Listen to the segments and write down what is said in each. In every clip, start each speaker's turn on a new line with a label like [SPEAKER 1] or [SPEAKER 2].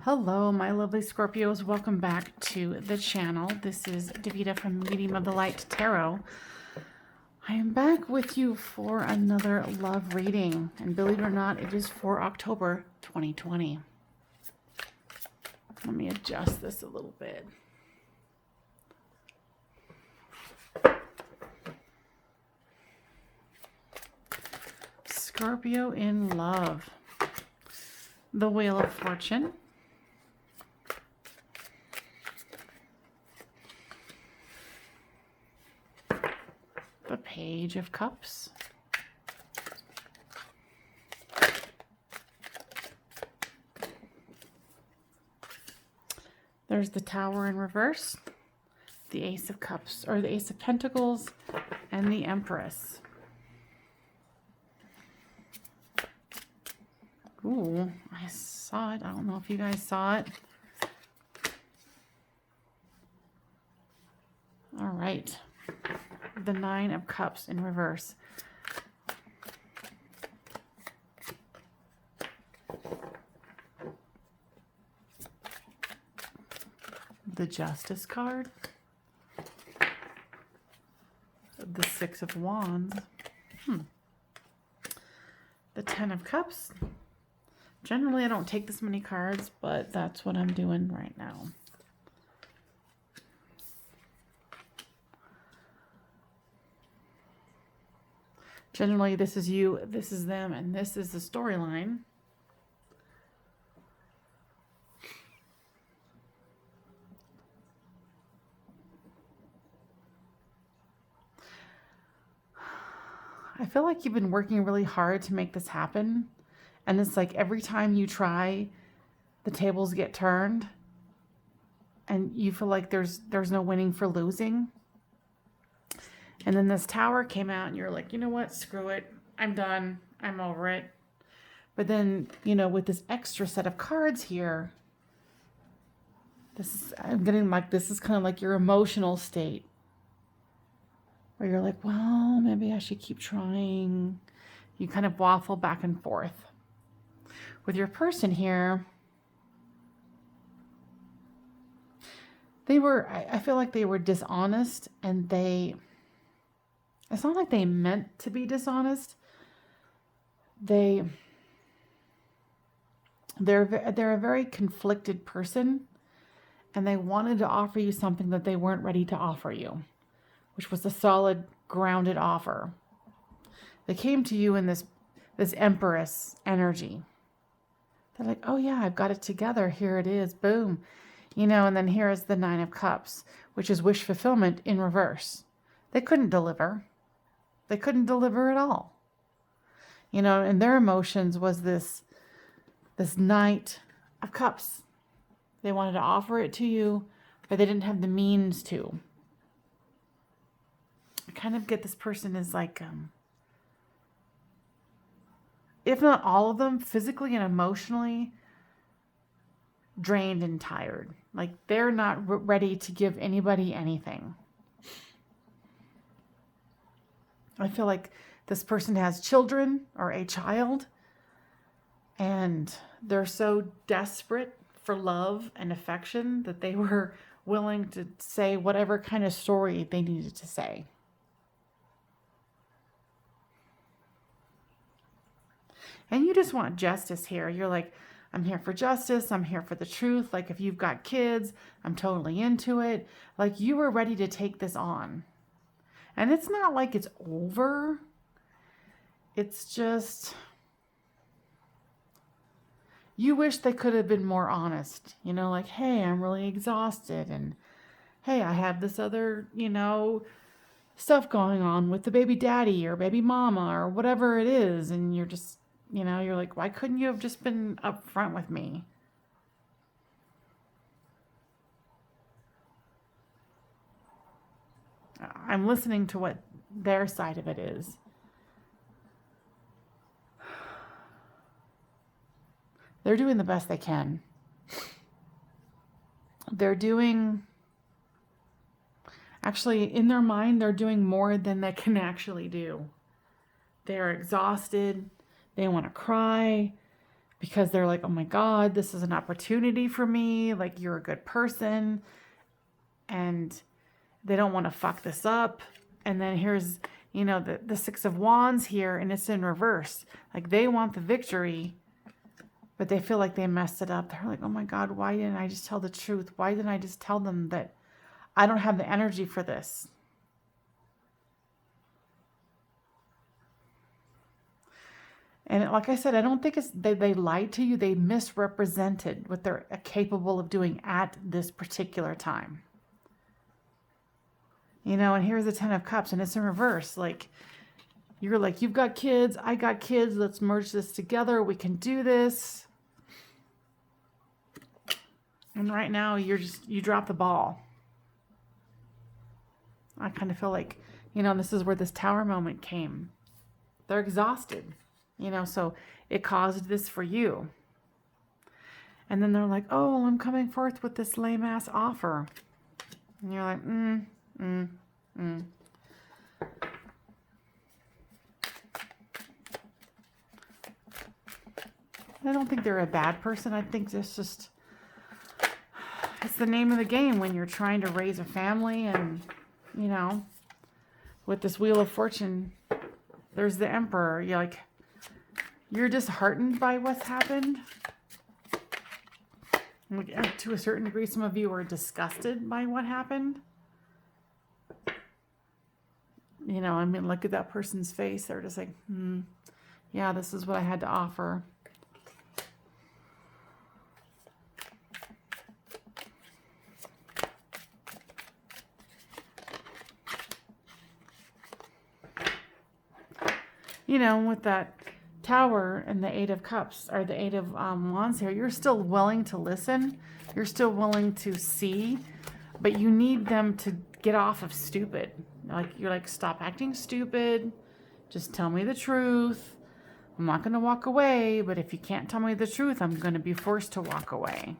[SPEAKER 1] Hello, my lovely Scorpios. Welcome back to the channel. This is Davida from Medium of the Light Tarot. I am back with you for another love reading. And believe it or not, it is for October 2020. Let me adjust this a little bit. Scorpio in love. The Wheel of Fortune. The Page of Cups. There's the Tower in reverse, the Ace of Cups, or the Ace of Pentacles, and the Empress. Ooh, I saw it. I don't know if you guys saw it. All right. The Nine of Cups in reverse. The Justice card. The Six of Wands. The Ten of Cups. Generally, I don't take this many cards, but that's what I'm doing right now. Generally, this is you, this is them, and this is the storyline. I feel like you've been working really hard to make this happen. And it's like every time you try, the tables get turned. And you feel like there's no winning for losing. And then this Tower came out and you're like, you know what? Screw it. I'm done. I'm over it. But then, you know, with this extra set of cards here, I'm getting like, this is kind of like your emotional state. Where you're like, well, maybe I should keep trying. You kind of waffle back and forth. With your person here, I feel like they were dishonest, and it's not like they meant to be dishonest. They're a very conflicted person, and they wanted to offer you something that they weren't ready to offer you, which was a solid, grounded offer. They came to you in this Empress energy. They're like, oh yeah, I've got it together. Here it is. Boom. You know, and then here is the Nine of Cups, which is wish fulfillment in reverse. They couldn't deliver. They couldn't deliver at all. You know, and their emotions was this Knight of Cups. They wanted to offer it to you, but they didn't have the means to. I kind of get this person is like, if not all of them, physically and emotionally drained and tired. Like they're not ready to give anybody anything. I feel like this person has children or a child, and they're so desperate for love and affection that they were willing to say whatever kind of story they needed to say. And you just want justice here. You're like, I'm here for justice. I'm here for the truth. Like if you've got kids, I'm totally into it. Like you were ready to take this on. And it's not like it's over. It's just, you wish they could have been more honest. You know, like, hey, I'm really exhausted. And hey, I have this other, you know, stuff going on with the baby daddy or baby mama or whatever it is. And you're just, you know, you're like, why couldn't you have just been upfront with me? I'm listening to what their side of it is. They're doing the best they can. Actually, in their mind, they're doing more than they can actually do. They're exhausted. They want to cry. because they're like, oh my God, this is an opportunity for me. Like, you're a good person. And they don't want to fuck this up. And then here's, the Six of Wands here, and it's in reverse. Like, they want the victory, but they feel like they messed it up. They're like, oh my God, why didn't I just tell the truth? Why didn't I just tell them that I don't have the energy for this? And like I said, I don't think it's they lied to you. They misrepresented what they're capable of doing at this particular time. And here's the Ten of Cups, and it's in reverse. Like, you're like, you've got kids, I got kids, let's merge this together, we can do this. And right now, you drop the ball. I kind of feel like, this is where this Tower moment came. They're exhausted, so it caused this for you. And then they're like, oh, I'm coming forth with this lame ass offer. And you're like, I don't think they're a bad person. I think it's the name of the game when you're trying to raise a family. And, with this Wheel of Fortune, there's the Emperor. You're disheartened by what's happened. To a certain degree, some of you are disgusted by what happened. Look at that person's face. They're just like, yeah, this is what I had to offer. With that Tower and the Eight of Cups, or the Eight of Wands here, you're still willing to listen. You're still willing to see, but you need them to get off of stupid. You're like, stop acting stupid. Just tell me the truth. I'm not going to walk away, but if you can't tell me the truth, I'm going to be forced to walk away.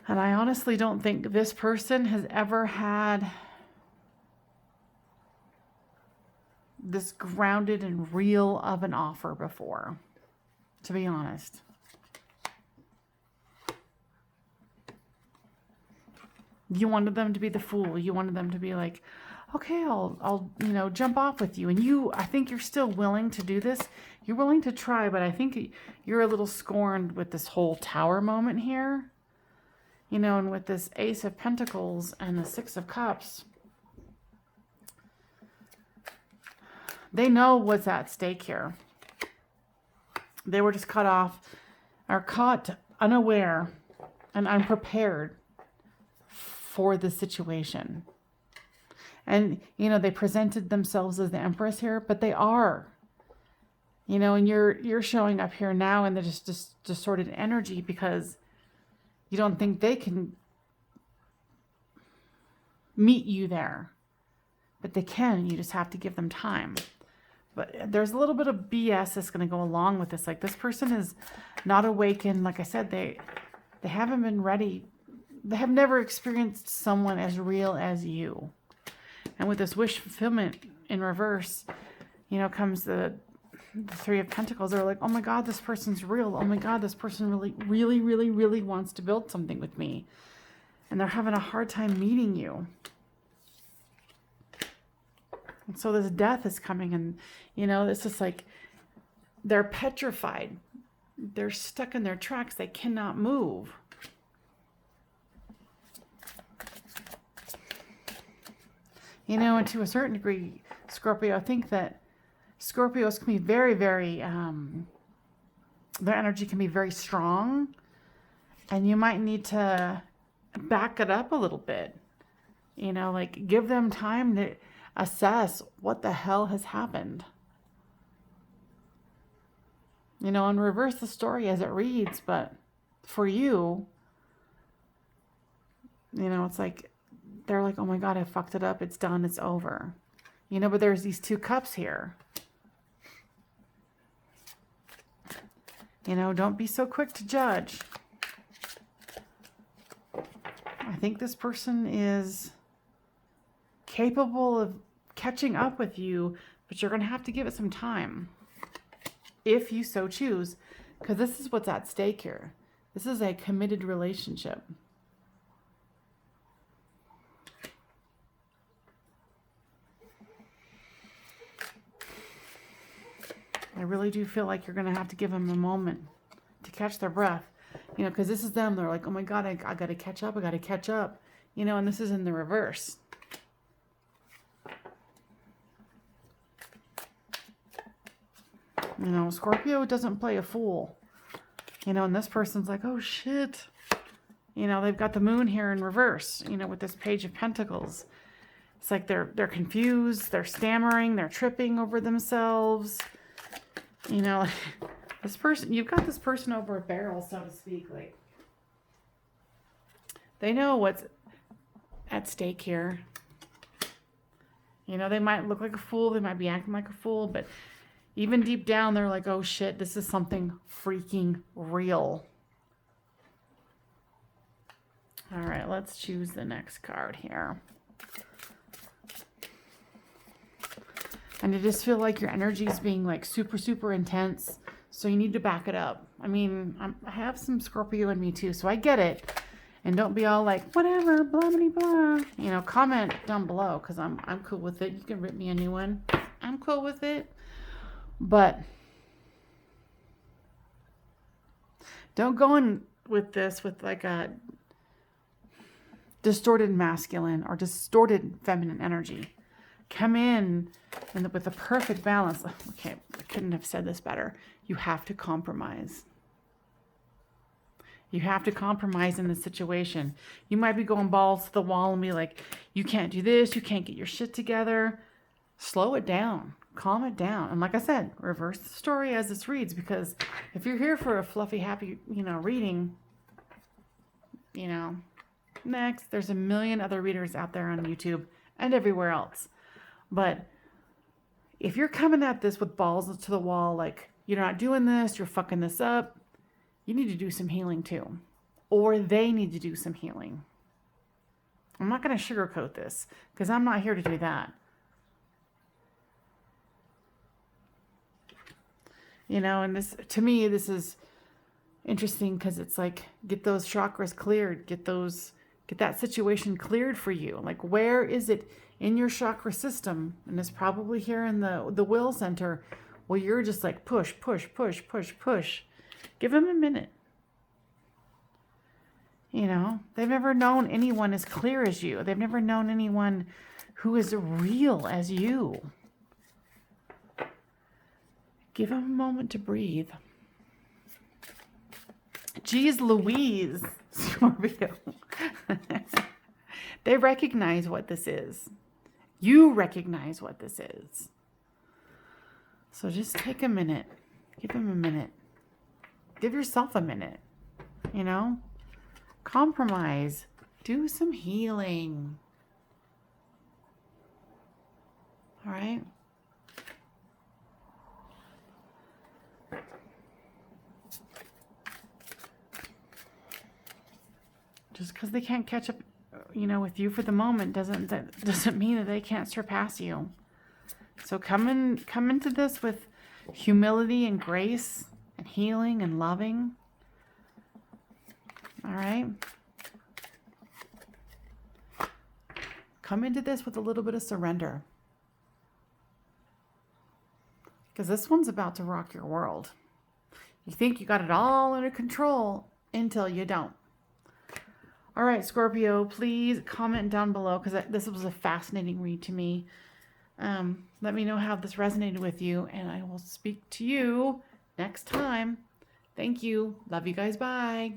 [SPEAKER 1] And I honestly don't think this person has ever had this grounded and real of an offer before, to be honest. You wanted them to be the fool. You wanted them to be like, okay, I'll jump off with you. And I think you're still willing to do this. You're willing to try, but I think you're a little scorned with this whole Tower moment here. And with this Ace of Pentacles and the Six of Cups, they know what's at stake here. They were just caught unaware and unprepared for the situation. And, they presented themselves as the Empress here, but they are. And you're showing up here now in the just distorted energy because you don't think they can meet you there. But they can. You just have to give them time. But there's a little bit of BS that's going to go along with this. Like, this person is not awakened. Like I said, they haven't been ready. They have never experienced someone as real as you. And with this wish fulfillment in reverse, comes the Three of Pentacles. They're like, oh my God, this person's real. Oh my God, this person really, really, really, really wants to build something with me. And they're having a hard time meeting you. And so this death is coming, and, it's just like they're petrified. They're stuck in their tracks. They cannot move. And to a certain degree, Scorpio, I think that Scorpios can be very, very, their energy can be very strong, and you might need to back it up a little bit. Give them time to assess what the hell has happened. And reverse the story as it reads, but for you, it's like, they're like, oh my God, I fucked it up. It's done. It's over. But there's these two cups here. Don't be so quick to judge. I think this person is capable of catching up with you, but you're going to have to give it some time if you so choose. Because this is what's at stake here. This is a committed relationship. I really do feel like you're going to have to give them a moment to catch their breath. You know, because this is them. They're like, oh my God, I got to catch up. I got to catch up. You know, and this is in the reverse. You know, Scorpio doesn't play a fool. You know, and this person's like, oh shit. You know, they've got the moon here in reverse, you know, with this Page of Pentacles. It's like they're confused, they're stammering, they're tripping over themselves. You know, this person, you've got this person over a barrel, so to speak. Like, they know what's at stake here. You know, they might look like a fool, they might be acting like a fool, but even deep down, they're like, oh shit, this is something freaking real. All right, let's choose the next card here. And I just feel like your energy is being like super, super intense. So you need to back it up. I mean, I have some Scorpio in me too, so I get it. And don't be all like, whatever, blah, blah, blah. You know, comment down below because I'm cool with it. You can rip me a new one. I'm cool with it. But don't go in with this with like a distorted masculine or distorted feminine energy. Come in and with the perfect balance. Okay, I couldn't have said this better. You have to compromise. You have to compromise in this situation. You might be going balls to the wall and be like, you can't do this. You can't get your shit together. Slow it down. Calm it down. And like I said, reverse the story as this reads, because if you're here for a fluffy, happy, you know, reading, you know, next, there's a million other readers out there on YouTube and everywhere else. But if you're coming at this with balls to the wall, like, you're not doing this, you're fucking this up, you need to do some healing too. Or they need to do some healing. I'm not going to sugarcoat this because I'm not here to do that. You know, and this, to me, this is interesting because it's like, get those chakras cleared, get that situation cleared for you. Like, where is it in your chakra system? And it's probably here in the will center where you're just like, push, push, push, push, push. Give them a minute. You know, they've never known anyone as clear as you. They've never known anyone who is real as you. Give them a moment to breathe. Geez Louise, Scorpio. They recognize what this is. You recognize what this is. So just take a minute. Give them a minute. Give yourself a minute. You know? Compromise. Do some healing. All right? Just because they can't catch up, you know, with you for the moment doesn't mean that they can't surpass you. So come into this with humility and grace and healing and loving. All right? Come into this with a little bit of surrender. Because this one's about to rock your world. You think you got it all under control until you don't. All right, Scorpio, please comment down below because this was a fascinating read to me. Let me know how this resonated with you, and I will speak to you next time. Thank you. Love you guys. Bye.